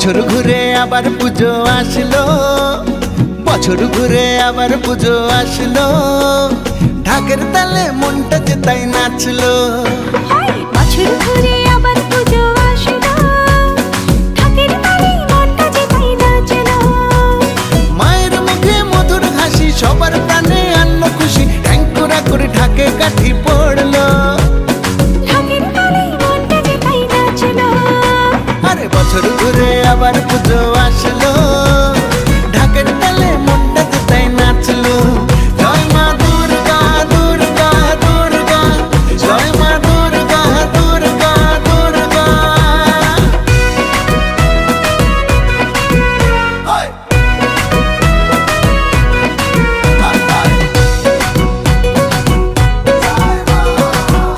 বছর ঘুরে আবার পুজো আসলো, বছর ঘুরে আবার পুজো আসলো, ঢাকের তালে মনটা যে তাই নাচলো। বছর ঘুরে আবার পুজো আসলো, ঢাকের তালে মনটা যে তাই নাচলো। মায়ের মুখে মধুর হাসি সবার প্রাণে আনলো খুশি, ট্যাঙ্কুরা করে ঢাকে কাঠি পড়লো। ঢাকের তালে মনটা যে তাই নাচলো। আরে বছর ঘুরে আবার পুজো আসলো, ঢাকের তালে মনটা যে তাই নাচলো। জয় মা দুর্গা দুর্গা দুর্গা, জয় মা দুর্গা দুর্গা দুর্গা।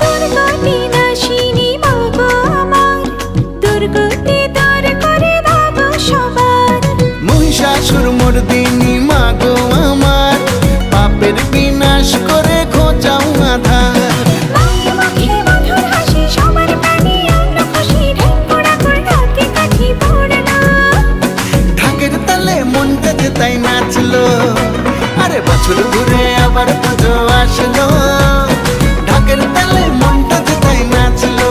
দুর্গতি নাশিনী মা গো আমার, দুর্গতি দূর করে দাও সবার। মহিষাসুর মর্দিনী মা গো আমার, পাপের বিনাশ করে খোঁচাও আধার। মায়ের মুখে মধুর হাসি সবার প্রাণে আনলো খুশি, ঢেকুরা করে ঢাকে কাঠি পড়লো। ঢাকের তালে মনটা যে তাই নাচলো। আরে বছর ঘুরে আবার পুজো আসলো, ঢাকের তালে মনটা যে তাই নাচলো।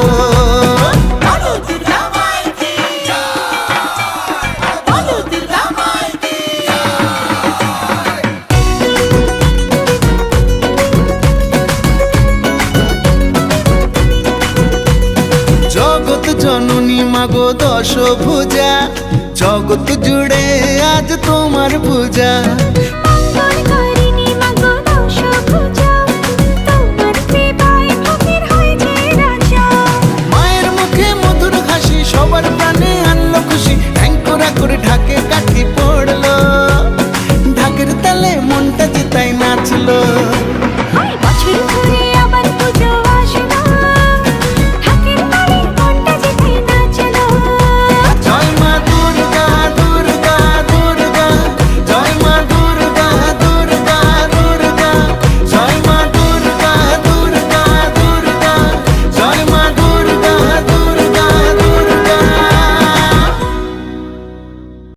জগৎ জননী মাগো দশ ভুজা, জগৎ জুড়ে আজ তোমার পূজা।